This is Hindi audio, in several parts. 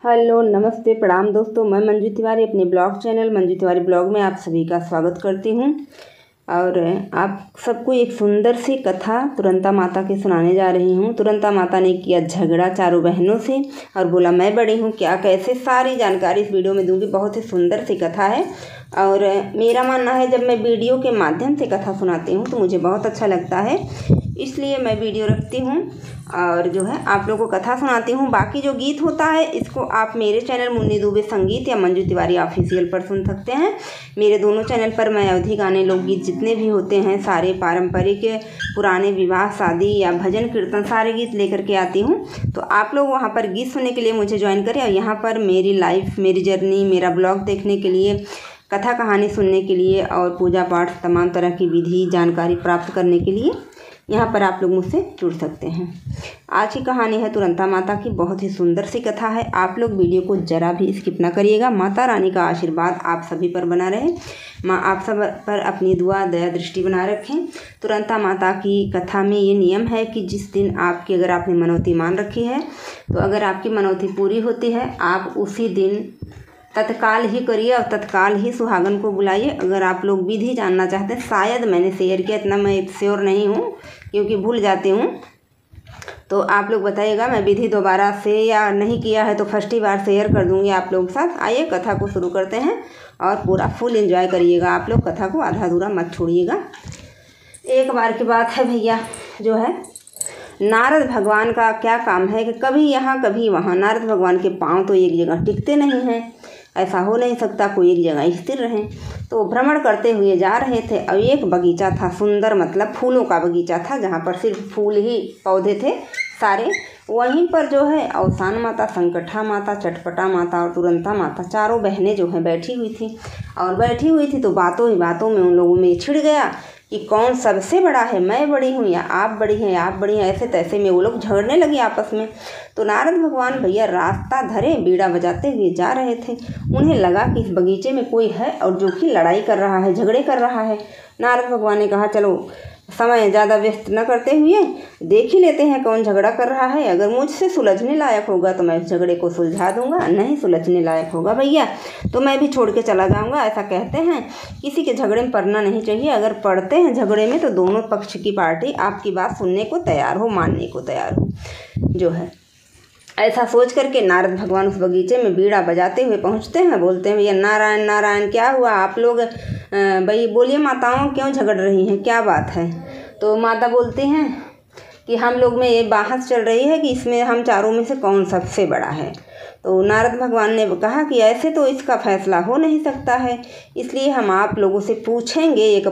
हेलो नमस्ते प्रणाम दोस्तों, मैं मंजू तिवारी अपने blog channel Manju Tiwari blog में आप सभी का स्वागत करती हूं। और आप सबको एक सुंदर सी कथा तुरंता माता की सुनाने जा रही हूं। तुरंता माता ने किया झगड़ा चारों बहनों से और बोला मैं बड़ी हूं, क्या कैसे सारी जानकारी इस वीडियो में दूंगी। बहुत ही सुंदर सी कथा है और मेरा मानना है जब मैं वीडियो के माध्यम से कथा सुनाती हूँ तो मुझे बहुत अच्छा लगता है, इसलिए मैं वीडियो रखती हूँ और जो है आप लोगों को कथा सुनाती हूँ। बाकी जो गीत होता है इसको आप मेरे चैनल मुन्नी दुबे संगीत या मंजू तिवारी ऑफिशियल पर सुन सकते हैं। मेरे दोनों चैनल पर मैं अवधी गाने लोकगीत जितने भी होते हैं सारे पारंपरिक पुराने विवाह शादी या भजन कीर्तन सारे गीत लेकर के आती हूँ। तो आप लोग वहाँ पर गीत सुनने के लिए मुझे ज्वाइन करें और यहाँ पर मेरी लाइफ मेरी जर्नी मेरा ब्लॉग देखने के लिए, कथा कहानी सुनने के लिए और पूजा पाठ तमाम तरह की विधि जानकारी प्राप्त करने के लिए यहाँ पर आप लोग मुझसे जुड़ सकते हैं। आज की कहानी है तुरंता माता की, बहुत ही सुंदर सी कथा है। आप लोग वीडियो को जरा भी स्किप ना करिएगा। माता रानी का आशीर्वाद आप सभी पर बना रहे, माँ आप सब पर अपनी दुआ दया दृष्टि बना रखें। तुरंता माता की कथा में ये नियम है कि जिस दिन आपकी अगर आपने मनौती मान रखी है तो अगर आपकी मनौती पूरी होती है आप उसी दिन तत्काल ही करिए और तत्काल ही सुहागन को बुलाइए। अगर आप लोग विधि जानना चाहते हैं, शायद मैंने शेयर किया, इतना मैं श्योर नहीं हूँ क्योंकि भूल जाती हूँ, तो आप लोग बताइएगा। मैं विधि दोबारा से या नहीं किया है तो फर्स्ट ही बार शेयर कर दूँगी आप लोगों के साथ। आइए कथा को शुरू करते हैं और पूरा फुल एंजॉय करिएगा। आप लोग कथा को आधा अधूरा मत छोड़िएगा। एक बार की बात है भैया, जो है नारद भगवान का क्या काम है कि कभी यहाँ कभी वहाँ। नारद भगवान के पाँव तो एक जगह टिकते नहीं हैं, ऐसा हो नहीं सकता कोई एक जगह स्थिर रहें। तो भ्रमण करते हुए जा रहे थे और एक बगीचा था सुंदर, मतलब फूलों का बगीचा था जहाँ पर सिर्फ फूल ही पौधे थे सारे। वहीं पर जो है अवसान माता, संकटा माता, चटपटा माता और तुरंता माता चारों बहनें जो हैं बैठी हुई थी। और बैठी हुई थी तो बातों ही बातों में उन लोगों में छिड़ गया कि कौन सबसे बड़ा है, मैं बड़ी हूँ या आप बड़ी हैं, आप बड़ी हैं, ऐसे तैसे में वो लोग झगड़ने लगे आपस में। तो नारद भगवान भैया रास्ता धरे बीड़ा बजाते हुए जा रहे थे। उन्हें लगा कि इस बगीचे में कोई है और जो कि लड़ाई कर रहा है, झगड़े कर रहा है। नारद भगवान ने कहा चलो समय ज़्यादा व्यस्त न करते हुए देख ही लेते हैं कौन झगड़ा कर रहा है। अगर मुझसे सुलझने लायक होगा तो मैं उस झगड़े को सुलझा दूंगा, नहीं सुलझने लायक होगा भैया तो मैं भी छोड़ के चला जाऊंगा। ऐसा कहते हैं किसी के झगड़े में पड़ना नहीं चाहिए। अगर पड़ते हैं झगड़े में तो दोनों पक्ष की पार्टी आपकी बात सुनने को तैयार हो, मानने को तैयार हो जो है। ऐसा सोच करके नारद भगवान उस बगीचे में बीड़ा बजाते हुए पहुंचते हैं। बोलते हैं भैया नारायण नारायण, क्या हुआ आप लोग, भाई बोलिए माताओं क्यों झगड़ रही हैं, क्या बात है। तो माता बोलती हैं कि हम लोग में ये बहस चल रही है कि इसमें हम चारों में से कौन सबसे बड़ा है। तो नारद भगवान ने कहा कि ऐसे तो इसका फैसला हो नहीं सकता है, इसलिए हम आप लोगों से पूछेंगे एक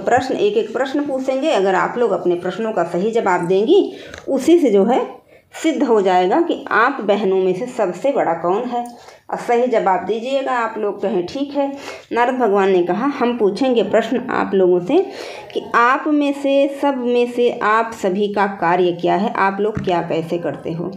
एक प्रश्न पूछेंगे। अगर आप लोग अपने प्रश्नों का सही जवाब देंगी उसी से जो है सिद्ध हो जाएगा कि आप बहनों में से सबसे बड़ा कौन है। और सही जवाब दीजिएगा। आप लोग कहें ठीक है। नारद भगवान ने कहा हम पूछेंगे प्रश्न आप लोगों से कि आप में से सब में से आप सभी का कार्य क्या है, आप लोग क्या कैसे करते हो।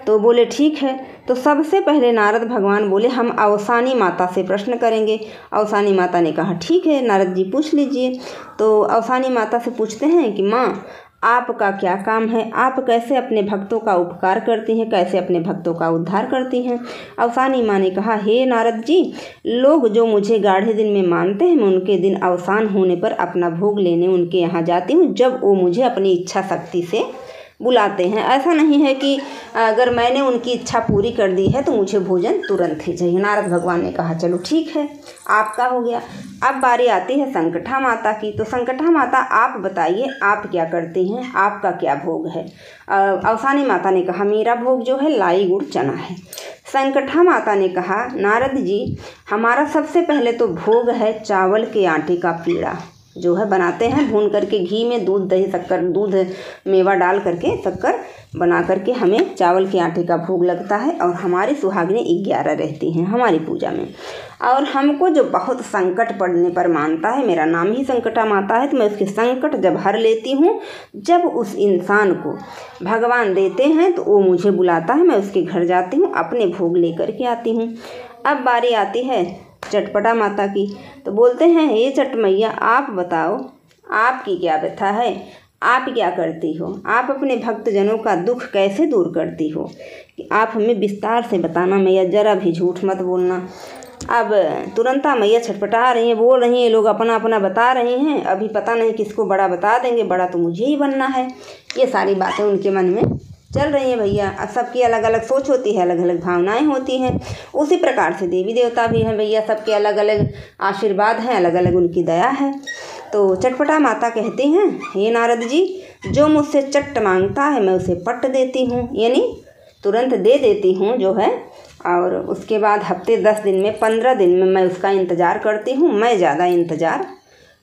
तो बोले ठीक है। तो सबसे पहले नारद भगवान बोले हम अवसानी माता से प्रश्न करेंगे। अवसानी माता ने कहा ठीक है नारद जी पूछ लीजिए। तो अवसानी माता से पूछते हैं कि माँ आपका क्या काम है, आप कैसे अपने भक्तों का उपकार करती हैं, कैसे अपने भक्तों का उद्धार करती हैं। अवसानी माँ ने कहा हे नारद जी, लोग जो मुझे गाढ़े दिन में मानते हैं मैं उनके दिन अवसान होने पर अपना भोग लेने उनके यहाँ जाती हूँ जब वो मुझे अपनी इच्छा शक्ति से बुलाते हैं। ऐसा नहीं है कि अगर मैंने उनकी इच्छा पूरी कर दी है तो मुझे भोजन तुरंत ही चाहिए। नारद भगवान ने कहा चलो ठीक है आपका हो गया। अब बारी आती है संकटा माता की। तो संकटा माता आप बताइए आप क्या करती हैं, आपका क्या भोग है। अवसानी माता ने कहा मेरा भोग जो है लाई गुड़ चना है। संकटा माता ने कहा नारद जी हमारा सबसे पहले तो भोग है चावल के आटे का पीड़ा जो है बनाते हैं भून करके घी में दूध दही शक्कर दूध मेवा डाल करके शक्कर बना करके हमें चावल के आटे का भोग लगता है। और हमारी सुहागिनें 11 रहती हैं हमारी पूजा में। और हमको जो बहुत संकट पड़ने पर मानता है, मेरा नाम ही संकटा माता है, तो मैं उसके संकट जब हर लेती हूँ, जब उस इंसान को भगवान देते हैं तो वो मुझे बुलाता है, मैं उसके घर जाती हूँ अपने भोग लेकर के आती हूँ। अब बारी आती है चटपटा माता की। तो बोलते हैं हे चट मैया आप बताओ आपकी क्या व्यथा है, आप क्या करती हो, आप अपने भक्तजनों का दुख कैसे दूर करती हो, कि आप हमें विस्तार से बताना मैया, ज़रा भी झूठ मत बोलना। अब तुरंत मैया छटपटा रही हैं, बोल रही हैं, लोग अपना अपना बता रहे हैं, अभी पता नहीं किसको बड़ा बता देंगे, बड़ा तो मुझे ही बनना है। ये सारी बातें उनके मन में चल रही हैं भैया। अब सबकी अलग अलग सोच होती है, अलग अलग भावनाएं होती हैं। उसी प्रकार से देवी देवता भी हैं भैया, सबके अलग अलग आशीर्वाद हैं, अलग अलग उनकी दया है। तो चटपटा माता कहती हैं, हे नारद जी, जो मुझसे चट्ट मांगता है मैं उसे पट्ट देती हूँ, यानी तुरंत दे देती हूँ जो है। और उसके बाद हफ्ते 10 दिन में 15 दिन में मैं उसका इंतज़ार करती हूँ, मैं ज़्यादा इंतज़ार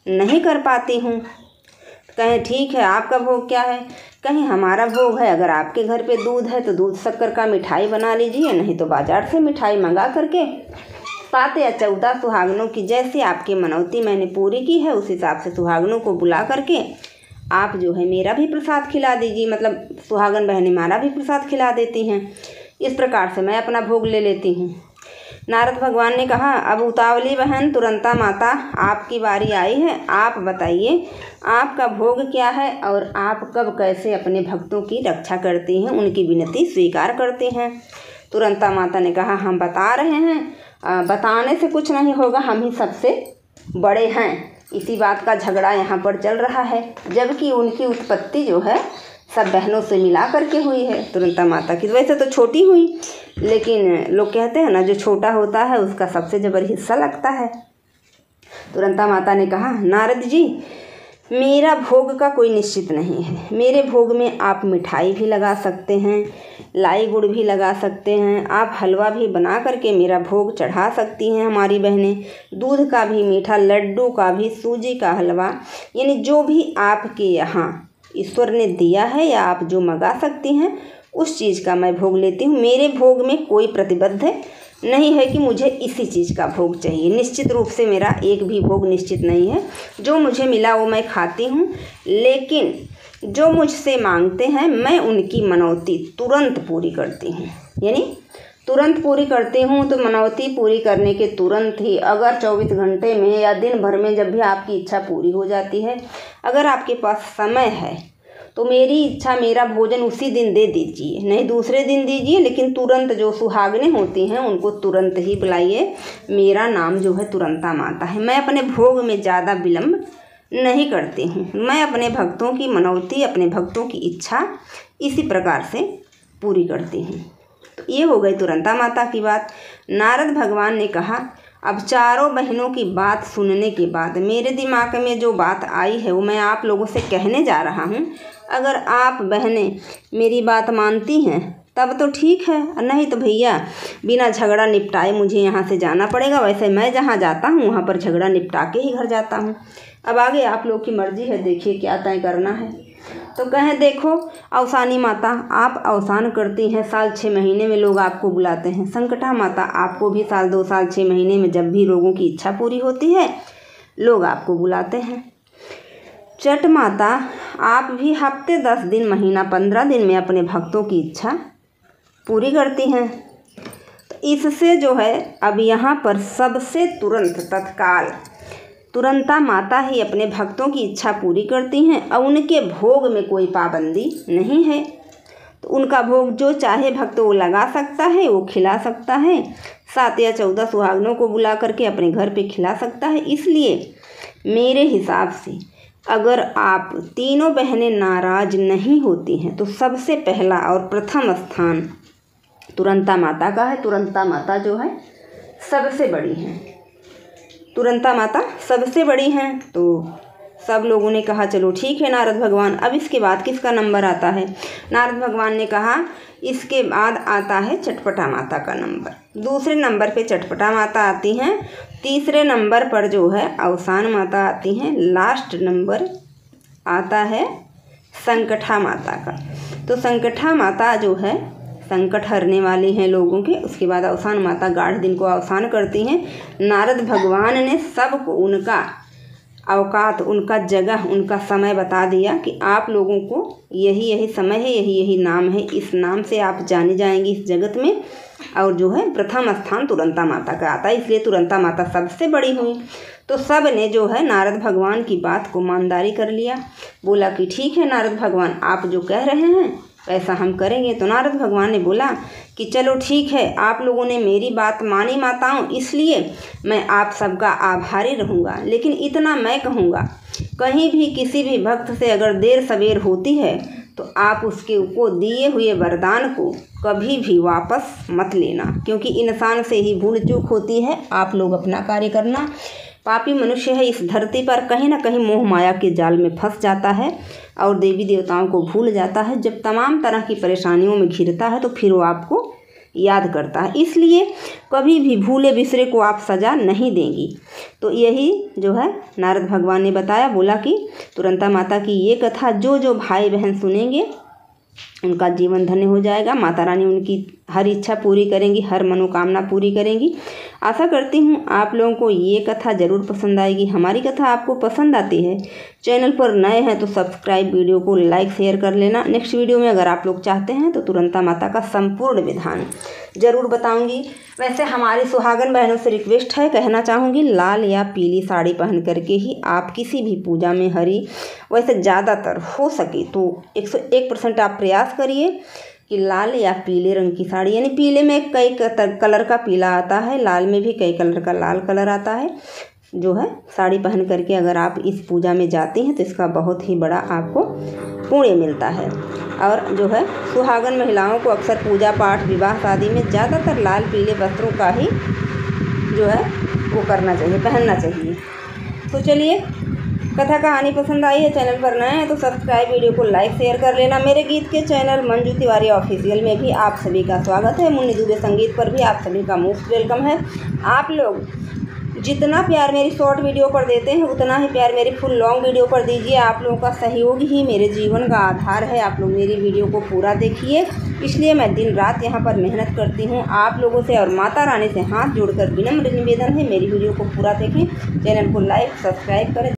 नहीं कर पाती हूँ। कहें ठीक है, आपका भोग क्या है? कहीं हमारा भोग है, अगर आपके घर पे दूध है तो दूध शक्कर का मिठाई बना लीजिए, नहीं तो बाज़ार से मिठाई मंगा करके 7 या 14 सुहागनों की जैसे आपकी मनौती मैंने पूरी की है उस हिसाब से सुहागनों को बुला करके आप जो है मेरा भी प्रसाद खिला दीजिए, मतलब सुहागन बहनें हमारा भी प्रसाद खिला देती हैं। इस प्रकार से मैं अपना भोग ले लेती हूँ। नारद भगवान ने कहा, अब उतावली बहन तुरंता माता, आपकी बारी आई है, आप बताइए आपका भोग क्या है और आप कब कैसे अपने भक्तों की रक्षा करती हैं, उनकी विनती स्वीकार करती हैं। तुरंता माता ने कहा, हम बता रहे हैं, बताने से कुछ नहीं होगा, हम ही सबसे बड़े हैं। इसी बात का झगड़ा यहाँ पर चल रहा है, जबकि उनकी उत्पत्ति जो है सब बहनों से मिला करके हुई है। तुरंता माता की वैसे तो छोटी हुई, लेकिन लोग कहते हैं ना, जो छोटा होता है उसका सबसे जबर हिस्सा लगता है। तुरंता माता ने कहा, नारद जी, मेरा भोग का कोई निश्चित नहीं है। मेरे भोग में आप मिठाई भी लगा सकते हैं, लाई गुड़ भी लगा सकते हैं, आप हलवा भी बना करके मेरा भोग चढ़ा सकती हैं हमारी बहनें, दूध का भी मीठा, लड्डू का भी, सूजी का हलवा, यानी जो भी आपके यहाँ ईश्वर ने दिया है या आप जो मंगा सकती हैं उस चीज़ का मैं भोग लेती हूँ। मेरे भोग में कोई प्रतिबद्ध नहीं है कि मुझे इसी चीज़ का भोग चाहिए। निश्चित रूप से मेरा एक भी भोग निश्चित नहीं है, जो मुझे मिला वो मैं खाती हूँ, लेकिन जो मुझसे मांगते हैं मैं उनकी मनौती तुरंत पूरी करती हूँ, यानी तुरंत पूरी करती हूँ। तो मनौती पूरी करने के तुरंत ही, अगर 24 घंटे में या दिन भर में जब भी आपकी इच्छा पूरी हो जाती है, अगर आपके पास समय है तो मेरी इच्छा, मेरा भोजन उसी दिन दे दीजिए, नहीं दूसरे दिन दीजिए, लेकिन तुरंत जो सुहागनें होती हैं उनको तुरंत ही बुलाइए। मेरा नाम जो है तुरंता माता है। मैं अपने भोग में ज़्यादा विलम्ब नहीं करती हूँ। मैं अपने भक्तों की मनौती, अपने भक्तों की इच्छा इसी प्रकार से पूरी करती हूँ। तो ये हो गई तुरंता माता की बात। नारद भगवान ने कहा, अब चारों बहनों की बात सुनने के बाद मेरे दिमाग में जो बात आई है वो मैं आप लोगों से कहने जा रहा हूँ। अगर आप बहनें मेरी बात मानती हैं तब तो ठीक है, नहीं तो भैया बिना झगड़ा निपटाए मुझे यहाँ से जाना पड़ेगा। वैसे मैं जहाँ जाता हूँ वहाँ पर झगड़ा निपटा के ही घर जाता हूँ। अब आगे आप लोग की मर्जी है, देखिए क्या तय करना है। तो कहें, देखो अवसानी माता, आप अवसान करती हैं, साल 6 महीने में लोग आपको बुलाते हैं। संकटा माता, आपको भी साल 2 साल 6 महीने में जब भी लोगों की इच्छा पूरी होती है लोग आपको बुलाते हैं। चट माता, आप भी हफ्ते 10 दिन, महीना 15 दिन में अपने भक्तों की इच्छा पूरी करती हैं। तो इससे जो है अब यहाँ पर सबसे तुरंत तत्काल तुरंता माता ही अपने भक्तों की इच्छा पूरी करती हैं और उनके भोग में कोई पाबंदी नहीं है। तो उनका भोग जो चाहे भक्त वो लगा सकता है, वो खिला सकता है, 7 या 14 सुहागनों को बुला करके अपने घर पे खिला सकता है। इसलिए मेरे हिसाब से अगर आप तीनों बहनें नाराज नहीं होती हैं तो सबसे पहला और प्रथम स्थान तुरंता माता का है। तुरंता माता जो है सबसे बड़ी हैं, तुरंता माता सबसे बड़ी हैं। तो सब लोगों ने कहा चलो ठीक है नारद भगवान। अब इसके बाद किसका नंबर आता है? नारद भगवान ने कहा इसके बाद आता है चटपटा माता का नंबर। दूसरे नंबर पे चटपटा माता आती हैं, तीसरे नंबर पर जो है अवसान माता आती हैं, लास्ट नंबर आता है संकटा माता का। तो संकटा माता जो है संकट हरने वाली हैं लोगों के। उसके बाद अवसान माता गाढ़ दिन को अवसान करती हैं। नारद भगवान ने सबको उनका अवकात, उनका जगह, उनका समय बता दिया कि आप लोगों को यही यही समय है, यही यही नाम है, इस नाम से आप जानी जाएंगी इस जगत में। और जो है प्रथम स्थान तुरंता माता का आता है, इसलिए तुरंता माता सबसे बड़ी हुई। तो सब ने जो है नारद भगवान की बात को ईमानदारी कर लिया। बोला कि ठीक है नारद भगवान, आप जो कह रहे हैं वैसा हम करेंगे। तो नारद भगवान ने बोला कि चलो ठीक है, आप लोगों ने मेरी बात मानी माताओं, इसलिए मैं आप सबका आभारी रहूँगा। लेकिन इतना मैं कहूँगा, कहीं भी किसी भी भक्त से अगर देर सवेर होती है तो आप उसको दिए हुए वरदान को कभी भी वापस मत लेना, क्योंकि इंसान से ही भूल चूक होती है। आप लोग अपना कार्य करना। पापी मनुष्य है, इस धरती पर कहीं ना कहीं मोह माया के जाल में फंस जाता है और देवी देवताओं को भूल जाता है। जब तमाम तरह की परेशानियों में घिरता है तो फिर वो आपको याद करता है। इसलिए कभी भी भूले बिसरे को आप सज़ा नहीं देंगी। तो यही जो है नारद भगवान ने बताया। बोला कि तुरंता माता की ये कथा जो जो भाई बहन सुनेंगे उनका जीवन धन्य हो जाएगा। माता रानी उनकी हर इच्छा पूरी करेंगी, हर मनोकामना पूरी करेंगी। आशा करती हूँ आप लोगों को ये कथा ज़रूर पसंद आएगी। हमारी कथा आपको पसंद आती है, चैनल पर नए हैं तो सब्सक्राइब, वीडियो को लाइक शेयर कर लेना। नेक्स्ट वीडियो में अगर आप लोग चाहते हैं तो तुरंता माता का संपूर्ण विधान ज़रूर बताऊंगी। वैसे हमारी सुहागन बहनों से रिक्वेस्ट है, कहना चाहूँगी, लाल या पीली साड़ी पहन करके ही आप किसी भी पूजा में हरी, वैसे ज़्यादातर हो सके तो 101% आप प्रयास करिए कि लाल या पीले रंग की साड़ी, यानी पीले में कई कलर का पीला आता है, लाल में भी कई कलर का लाल कलर आता है, जो है साड़ी पहन करके अगर आप इस पूजा में जाती हैं तो इसका बहुत ही बड़ा आपको पुण्य मिलता है। और जो है सुहागन महिलाओं को अक्सर पूजा पाठ, विवाह शादी में ज़्यादातर लाल पीले वस्त्रों का ही जो है वो करना चाहिए, पहनना चाहिए। तो चलिए, कथा कहानी पसंद आई है, चैनल पर नए हैं तो सब्सक्राइब, वीडियो को लाइक शेयर कर लेना। मेरे गीत के चैनल मंजू तिवारी ऑफिशियल में भी आप सभी का स्वागत है। मुन्नी दुबे संगीत पर भी आप सभी का मोस्ट वेलकम है। आप लोग जितना प्यार मेरी शॉर्ट वीडियो पर देते हैं उतना ही प्यार मेरी फुल लॉन्ग वीडियो पर दीजिए। आप लोगों का सहयोग ही मेरे जीवन का आधार है। आप लोग मेरी वीडियो को पूरा देखिए, इसलिए मैं दिन रात यहाँ पर मेहनत करती हूँ आप लोगों से। और माता रानी से हाथ जोड़कर विनम्र निवेदन है, मेरी वीडियो को पूरा देखें, चैनल को लाइक सब्सक्राइब करें।